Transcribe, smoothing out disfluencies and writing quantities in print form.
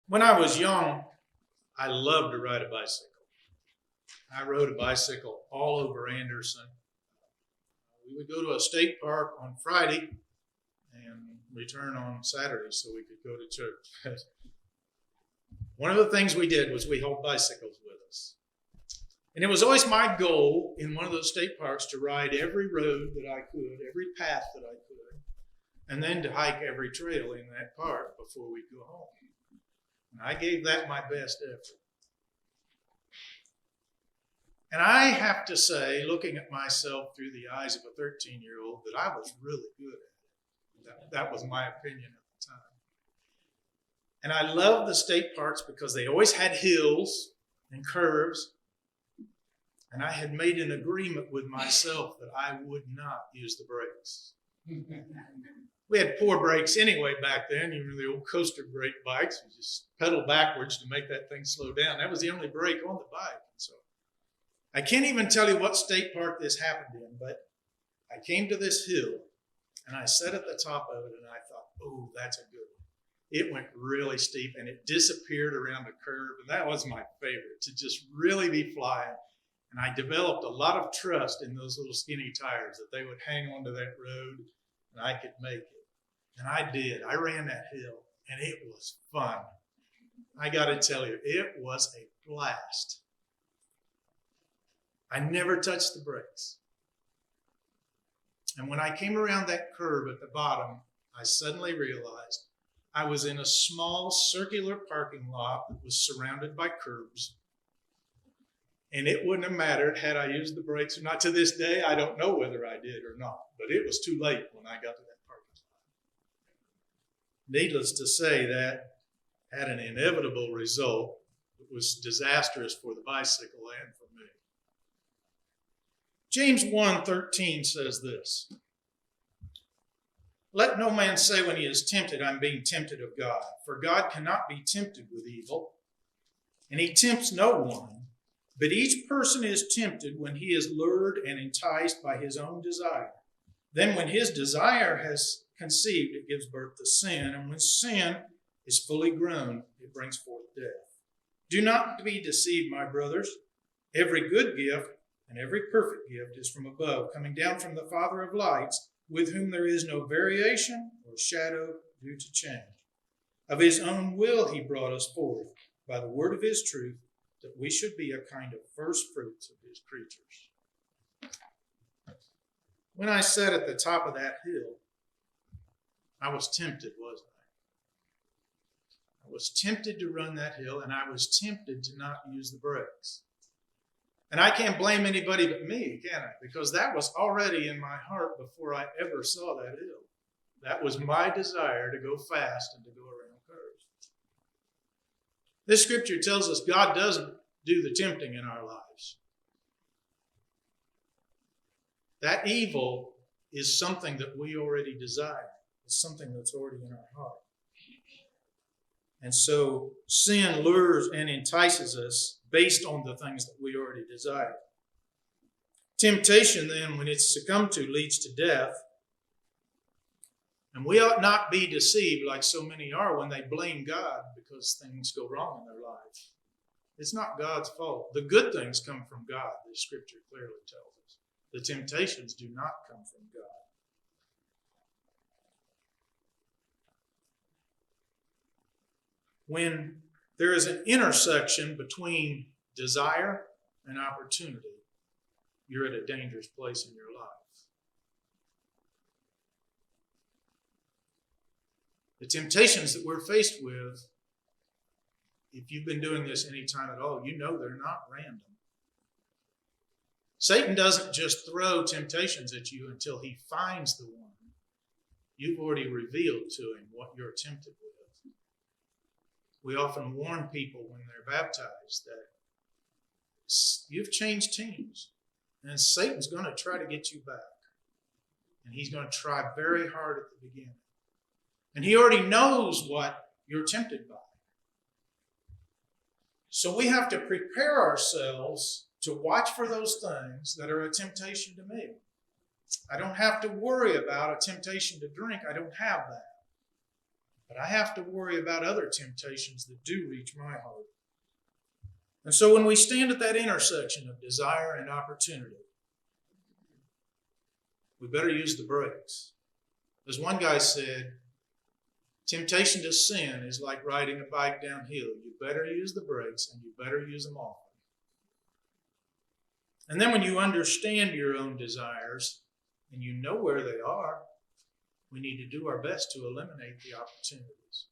When I was young, I loved to ride a bicycle. I rode a bicycle all over Anderson. We would go to a state park on Friday and return on Saturday so we could go to church. One of the things we did was we hauled bicycles with us. And it was always my goal in one of those state parks to ride every road that I could, every path that I could, and then to hike every trail in that park before we'd go home. And I gave that my best effort. And I have to say, looking at myself through the eyes of a 13-year-old, that I was really good at it. That was my opinion at the time. And I love the state parks because they always had hills and curves. And I had made an agreement with myself that I would not use the brakes. We had poor brakes anyway back then. Even the old coaster brake bikes, you just pedal backwards to make that thing slow down. That was the only brake on the bike. So I can't even tell you what state park this happened in, but I came to this hill and I sat at the top of it and I thought, oh, that's a good one. It went really steep and it disappeared around a curve. And that was my favorite, to just really be flying. And I developed a lot of trust in those little skinny tires that they would hang onto that road and I could make it. And I did. I ran that hill and it was fun. I got to tell you, it was a blast. I never touched the brakes. And when I came around that curve at the bottom, I suddenly realized I was in a small circular parking lot that was surrounded by curbs. And it wouldn't have mattered had I used the brakes or not. To this day, I don't know whether I did or not, but it was too late when I got to that parking lot. Needless to say, that had an inevitable result. It was disastrous for the bicycle and for me. James 1:13 says this: "Let no man say when he is tempted, I'm being tempted of God. For God cannot be tempted with evil, and he tempts no one. But each person is tempted when he is lured and enticed by his own desire. Then when his desire has conceived, it gives birth to sin. And when sin is fully grown, it brings forth death. Do not be deceived, my brothers. Every good gift and every perfect gift is from above, coming down from the Father of lights, with whom there is no variation or shadow due to change. Of his own will he brought us forth by the word of his truth, that we should be a kind of first fruits of his creatures." When I sat at the top of that hill, I was tempted, wasn't I? I was tempted to run that hill, and I was tempted to not use the brakes. And I can't blame anybody but me, can I? Because that was already in my heart before I ever saw that hill. That was my desire to go fast and to go around curves. This scripture tells us God doesn't do the tempting in our lives. That evil is something that we already desire. It's something that's already in our heart. And so sin lures and entices us based on the things that we already desire. Temptation, then, when it's succumbed to, leads to death. And we ought not be deceived like so many are when they blame God because things go wrong in their life. It's not God's fault. The good things come from God, the scripture clearly tells us. The temptations do not come from God. When there is an intersection between desire and opportunity, you're at a dangerous place in your life. The temptations that we're faced with, if you've been doing this any time at all, you know they're not random. Satan doesn't just throw temptations at you until he finds the one. You've already revealed to him what you're tempted with. We often warn people when they're baptized that you've changed teams, and Satan's going to try to get you back. And he's going to try very hard at the beginning. And he already knows what you're tempted by. So we have to prepare ourselves to watch for those things that are a temptation to me. I don't have to worry about a temptation to drink. I don't have that. But I have to worry about other temptations that do reach my heart. And so when we stand at that intersection of desire and opportunity, we better use the brakes. As one guy said, temptation to sin is like riding a bike downhill. You better use the brakes, and you better use them often. And then when you understand your own desires and you know where they are, we need to do our best to eliminate the opportunities.